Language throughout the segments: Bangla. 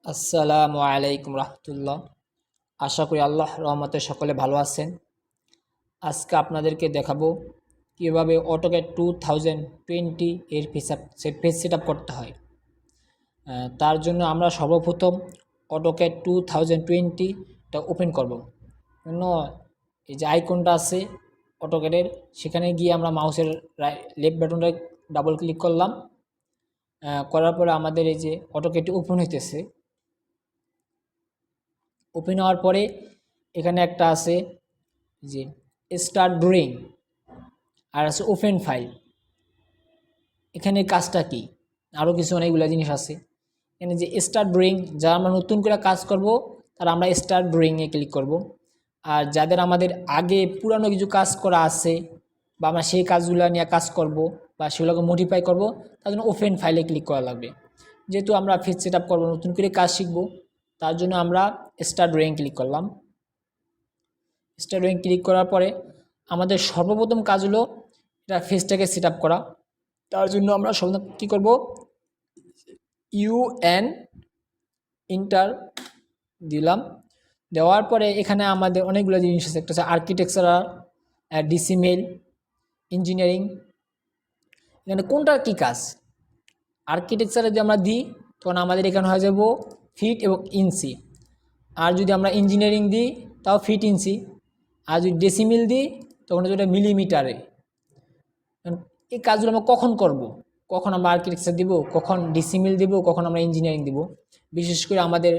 আসসালামু আলাইকুম রহমতুল্লাহ। আশা করি আল্লাহ রহমতে সকলে ভালো আছেন। আজকে আপনাদেরকে দেখাবো কীভাবে অটোক্যাড 2020 এর পেজ সেট আপ করতে হয়। তার জন্য আমরা সর্বপ্রথম অটোক্যাড 2020টা ওপেন করব। জন্য এই যে আইকনটা আছে অটোক্যাডের, সেখানে গিয়ে আমরা মাউসের লেফট বাটনটা ডাবল ক্লিক করলাম। করার পরে আমাদের এই যে অটোক্যাডটি ওপেন হইতেছে। ওপেন হওয়ার পরে এখানে একটা আছে যে স্টার্ট ড্রয়িং আর আছে ওপেন ফাইল। এখানে কাজটা কি, আরও কিছু অনেকগুলো জিনিস আছে। এখানে যে স্টার্ট ড্রয়িং, যারা আমরা নতুন করে কাজ করব তারা আমরা স্টার্ট ড্রয়িংয়ে ক্লিক করব। আর যাদের আমাদের আগে পুরানো কিছু কাজ করা আছে বা আমরা সেই কাজগুলো নিয়ে কাজ করব বা সেগুলোকে মডিফাই করব, তার জন্য ওপেন ফাইলে ক্লিক করা লাগবে। যেহেতু আমরা পেজ সেট আপ করবো, নতুন করে কাজ শিখব, তার জন্য আমরা স্টার্ট ড্রয়িং ক্লিক করলাম। স্টার্ট ড্রয়িং ক্লিক করার পরে আমাদের সর্বপ্রথম কাজ হলো এটা পেজটাকে সেট আপ করা। তার জন্য আমরা সর্বপ্রথম কী করব, UN ইন্টার দিলাম। দেওয়ার পরে এখানে আমাদের অনেকগুলো জিনিস আছে। একটা হচ্ছে আর্কিটেকচারাল, ডিসিমেল, ইঞ্জিনিয়ারিং। এখানে কোনটার কী কাজ, আর্কিটেকচারে যদি আমরা দিই তখন আমাদের এখানে হয়ে যাব ফিট এবং ইঞ্চি। আর যদি আমরা ইঞ্জিনিয়ারিং দিই তাও ফিট ইঞ্চি। আর যদি ডেসিমিল দিই তখন যেটা মিলিমিটারে। এই কাজগুলো আমরা কখন করব, কখন আমরা আর্কিটেকচার দিব, কখন ডিসিমিল দিব, কখন আমরা ইঞ্জিনিয়ারিং দিব। বিশেষ করে আমাদের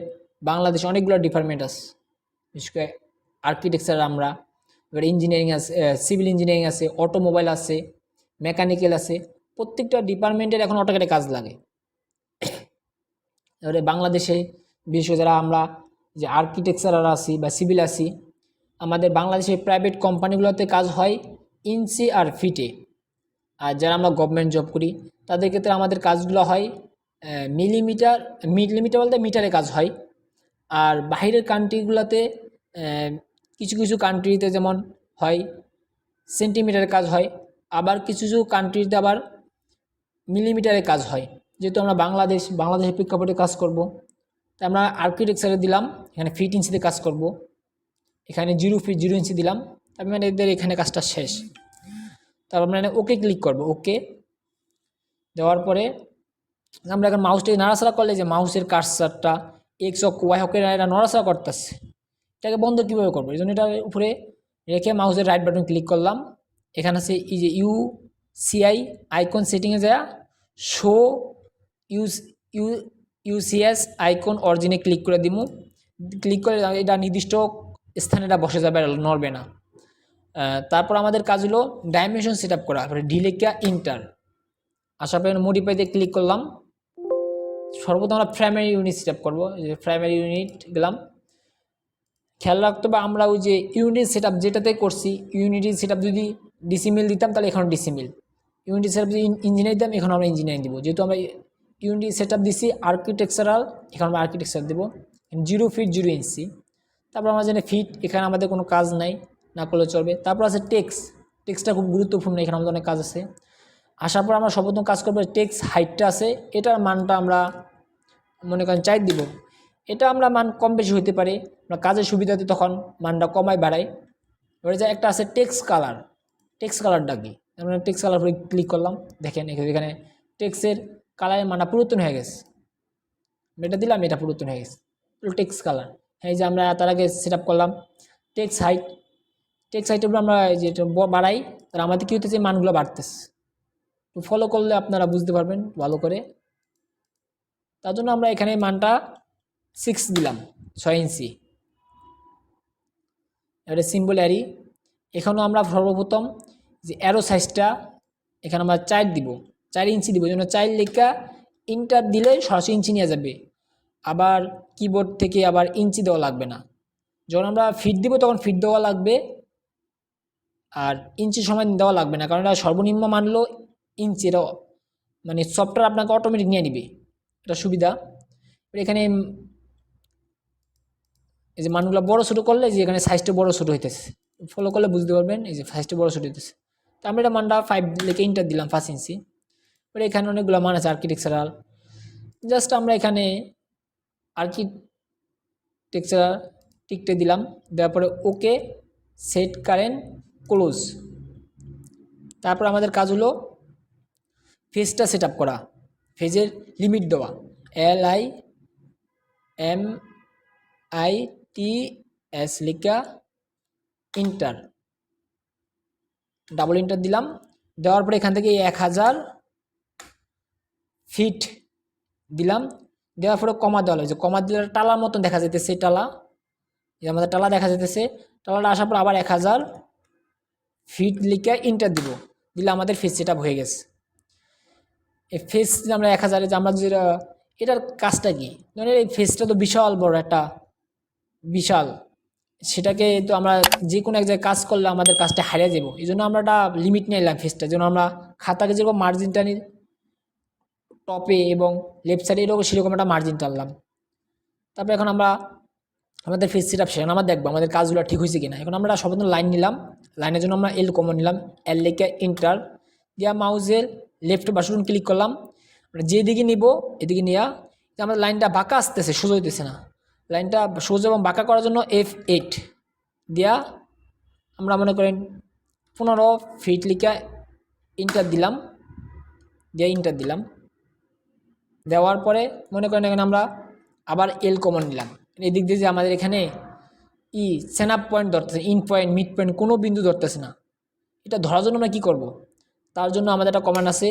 বাংলাদেশে অনেকগুলো ডিপার্টমেন্ট আছে, বিশেষ করে আর্কিটেকচার আমরা, এবার ইঞ্জিনিয়ারিং আছে, সিভিল ইঞ্জিনিয়ারিং আছে, অটোমোবাইল আছে, মেকানিক্যাল আছে। প্রত্যেকটা ডিপার্টমেন্টের এখন অটোক্যাডে কাজ লাগে। এবারে বাংলাদেশে বিশেষ করে যারা আমরা যে আর্কিটেকচারার আছি বা সিভিল আছি, আমাদের বাংলাদেশের প্রাইভেট কোম্পানিগুলোতে কাজ হয় ইঞ্চি আর ফিটে। আর যারা আমরা গভর্নমেন্ট জব করি তাদের ক্ষেত্রে আমাদের কাজগুলো হয় মিলিমিটার বলতে মিটারে কাজ হয়। আর বাইরের কান্ট্রিগুলোতে কিছু কিছু কান্ট্রিতে যেমন হয় সেন্টিমিটারে কাজ হয়, আবার কিছু কিছু কান্ট্রিতে আবার মিলিমিটারে কাজ হয়। যেহেতু আমরা বাংলাদেশের প্রেক্ষাপটে কাজ করব, তাই আমরা আর্কিটেকচারে দিলাম এখানে ফিট ইঞ্চিতে কাজ করব। এখানে 0 ফিট 0 ইঞ্চি দিলাম। তার মানে এদের এখানে কাজটা শেষ। তারপর আমরা ওকে ক্লিক করব। ওকে দেওয়ার পরে আমরা এখন মাউসটাকে নাড়াচাড়া করলে যে মাউসের কার্সারটা এক্স অক্ষ ওয়াই অক্ষে এটা নড়াচড়া করতেছে, এটাকে বন্ধ কীভাবে করবো? এই জন্য এটা উপরে রেখে মাউসের রাইট বাটন ক্লিক করলাম। এখানে আছে এই যে UCI আইকন সেটিংয়ে যায় শো UCS আইকন অরিজিনে ক্লিক করে দিব। ক্লিক করে এটা নির্দিষ্ট স্থানে এটা বসে যাবে, নড়বে না। তারপর আমাদের কাজ হলো ডাইমেনশন সেট আপ করা। ডিলেকা ইন্টার আসার পরে মডিফাইতে ক্লিক করলাম। সর্বপ্রথম আমরা প্রাইমারি ইউনিট সেট আপ করবো। প্রাইমারি ইউনিট গেলাম। খেয়াল রাখতে হবে আমরা ওই যে ইউনিট সেট আপ যেটাতে করছি, ইউনিটি সেট আপ যদি ডিসিমিল দিতাম তাহলে এখন ডিসিমিল, ইউনিটি সেট আপ যদি ইঞ্জিনিয়ার দিতাম এখন আমরা ইঞ্জিনিয়ারিং দিব। যেহেতু আমরা ইউনিটি সেট আপ দিছি আর্কিটেকচারাল, এখন আমরা আর্কিটেকচার দেবো 0 ফিট 0 ইঞ্চি। তারপর আমরা জানি ফিট, এখানে আমাদের কোনো কাজ নাই, না করলে চলবে। তারপর আছে টেক্সটটা খুব গুরুত্বপূর্ণ, এখানে আমাদের অনেক কাজ আছে। আসার পর আমরা সর্বপ্রথম কাজ করবো টেক্সট হাইটটা আছে, এটার মানটা আমরা মনে করেন 4 দিব। এটা আমরা মান কম বেশি হতে পারে, আমরা কাজের সুবিধাতে তখন মানটা কমাই বাড়াই। এবারে যে একটা আছে টেক্সট কালারটা কি, আমরা টেক্সট কালার করে ক্লিক করলাম। দেখেন এখানে টেক্সটের কালারের মানটা পরিবর্তন হয়ে গেছে। এটা দিলাম, এটা পরিবর্তন হয়ে গেছে টেক্সট কালার। এই যে আমরা তার আগে সেট আপ করলাম টেক্সট হাইটের উপর আমরা যেটা বাড়াই, তাহলে আমাদের কী হতেছে, মানগুলো বাড়তেছে। তো ফলো করলে আপনারা বুঝতে পারবেন ভালো করে। তার জন্য আমরা এখানে মানটা 6 দিলাম, 6 ইঞ্চি। এটা সিম্বল অ্যারি। এখানেও আমরা সর্বপ্রথম যে অ্যারো সাইজটা এখানে আমরা 4 দিব, 4 ইঞ্চি দিব। যেন 4 লেখা ইন্টার দিলে সরাসরি ইঞ্চি নিয়ে যাবে, আবার কিবোর্ড থেকে আবার ইঞ্চি দেওয়া লাগবে না। যখন আমরা ফিট দিব তখন ফিট দেওয়া লাগবে, আর ইঞ্চি সময় দেওয়া লাগবে না, কারণ এটা সর্বনিম্ন মানলো ইঞ্চি, এটা মানে সফটওয়্যার আপনাকে অটোমেটিক নিয়ে নিবে, এটা সুবিধা। এখানে এই যে মানগুলো বড়ো ছোটো করলে যে এখানে সাইজটা বড়ো ছোটো হইতেছে, ফলো করলে বুঝতে পারবেন। এই যে সাইজটা বড়ো ছোটো হইতেছে। তো আমরা এটা মানটা 5 লিখে ইন্টার দিলাম, 5 ইঞ্চি। এবার এখানে অনেকগুলো মান আছে আর্কিটেকচারাল। জাস্ট আমরা এখানে আর্কিটেকচার টিকটে দিলাম, দেওয়ার পরে ওকে, সেট কারেন্ট, ক্লোজ। তারপর আমাদের কাজ হলো ফেজটা সেট আপ করা, ফেজের লিমিট দেওয়া, LIMITS লিখা ইন্টার, ডাবল ইন্টার দিলাম। দেওয়ার পরে এখান থেকে 1000 ফিট দিলাম। দেওয়ার পরে কমা দেওয়া হয়েছে, কমা দিলে টালার মতন দেখা যেতেছে, টালা, আমাদের টালা দেখা যেতেছে। টালাটা আসার পর আবার 1000 ফিট লিখে ইন্টার দিব, দিলে আমাদের ফেজ সেট আপ হয়ে গেছে। এই ফেজ আমরা 1000-এ যে আমরা যেটা, এটার কাজটা কি, মানে এই ফেজটা তো বিশাল বড় একটা, বিশাল, সেটাকে তো আমরা যে কোনো এক জায়গায় কাজ করলে আমাদের কাজটা হারিয়ে যাবো। এই জন্য আমরা একটা লিমিট নিলাম ফেজটা, যেন আমরা খাতাকে যেরকম মার্জিনটা নিই টপে এবং লেফট সাইডে এরকম সেরকম একটা মার্জিন টানলাম। তারপরে এখন আমরা আমাদের ফেজ সেট আপ শেখানো আমরা দেখবো আমাদের কাজগুলো ঠিক হয়েছে কিনা। এখন আমরা সর্বপ্রথম লাইন নিলাম, লাইনের জন্য আমরা এল কমন নিলাম, এল লিখে ইন্টার দিয়া মাউজের লেফট বাটন ক্লিক করলাম। যেদিকে নিব এদিকে নেওয়া, আমাদের লাইনটা বাঁকা আসতেছে, সোজা হইতেছে না। লাইনটা সোজা এবং বাঁকা করার জন্য F8 দিয়া আমরা মনে করেন 15 ফিট লিখে ইন্টার দিলাম, দিয়ে ইন্টার দিলাম। দেওয়ার পরে মনে করেন এখানে আমরা আবার এল কমন নিলাম, এদিক দিয়ে যে আমাদের এখানে সেনাপ পয়েন্ট ধরতেছে, ইন পয়েন্ট, মিড পয়েন্ট কোনো বিন্দু ধরতেছে না। এটা ধরার জন্য আমরা কী করব, তার জন্য আমাদের একটা কমান্ড আছে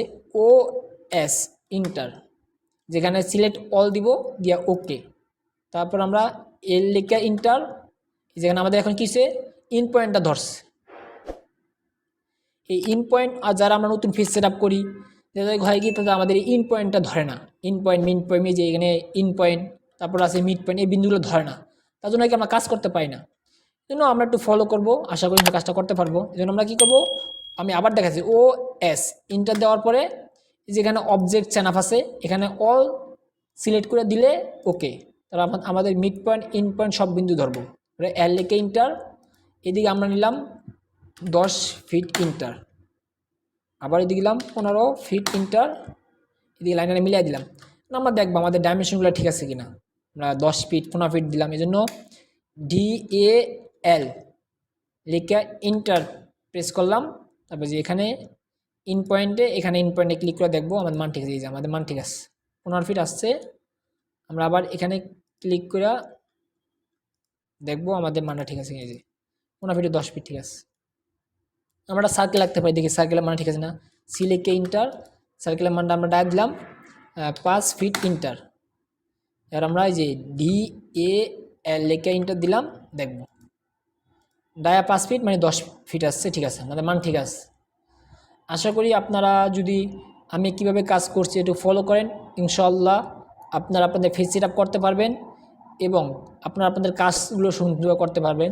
OS ইন্টার, যেখানে সিলেক্ট অল দিব, দিয়া ওকে। তারপর আমরা এল লিখে ইন্টার, যেখানে আমাদের এখন কিসে ইন পয়েন্টটা ধরছে। এই ইন পয়েন্ট আর যারা আমরা নতুন ফেজ সেট আপ করি, যাদের হয় কি তাদের আমাদের ইন পয়েন্টটা ধরে না, ইন পয়েন্ট, মিড পয়েন্ট, যে এখানে ইন পয়েন্ট, তারপর আছে মিড পয়েন্ট, এই বিন্দুগুলো ধরে না, তার জন্য কি আমরা কাজ করতে পারি না। এই জন্য আমরা একটু ফলো করব, আশা করি আমরা কাজটা করতে পারবো। এই জন্য আমরা কী করবো, আমি আবার দেখাচ্ছি OS ইন্টার দেওয়ার পরে যেখানে অবজেক্ট চ্যানাপ আছে এখানে অল সিলেক্ট করে দিলে ওকে। তাহলে আমাদের মিড পয়েন্ট, ইন পয়েন্ট সব বিন্দু ধরবো। এল লিখে ইন্টার, এদিকে আমরা নিলাম 10 ফিট ইন্টার, আবার এদিকে দিলাম 15 ফিট ইন্টার, এদিকে লাইনে মিলিয়ে দিলাম। আমরা দেখবো আমাদের ডাইমেনশনগুলো ঠিক আছে কিনা। আমরা 10 ফিট 15 ফিট দিলাম, এই জন্য DAL লিখে ইন্টার প্রেস করলাম। তারপর যে এখানে ইন পয়েন্টে, এখানে ইন পয়েন্টে ক্লিক করে দেখবো আমাদের মান ঠিক আছে, আমাদের মান ঠিক আছে, 15 ফিট আসছে। আমরা আবার এখানে ক্লিক করে দেখবো আমাদের মানটা ঠিক আছে, এই যে 15 ফিটে 10 ফিট ঠিক আছে। আমরা সার্কেল রাখতে পারি, দেখি সার্কেলের মান ঠিক আছে না। সি লিখে ইন্টার, সার্কেলের মানটা আমরা ডাক দিলাম 5 ফিট ইন্টার। এবার আমরা এই যে DAL লিখে ইন্টার দিলাম, দেখবো ডায়া 5 ফিট মানে 10 ফিট আসছে, ঠিক আছে, আমাদের মান ঠিক আছে। আশা করি আপনারা যদি আমি কিভাবে কাজ করছি একটু ফলো করেন, ইনশাআল্লাহ আপনারা আপনাদের ফেজ সেট আপ করতে পারবেন এবং আপনারা আপনাদের কাজগুলো সুন্দর করতে পারবেন।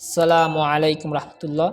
আসসালামু আলাইকুম রহমতুল্লাহ।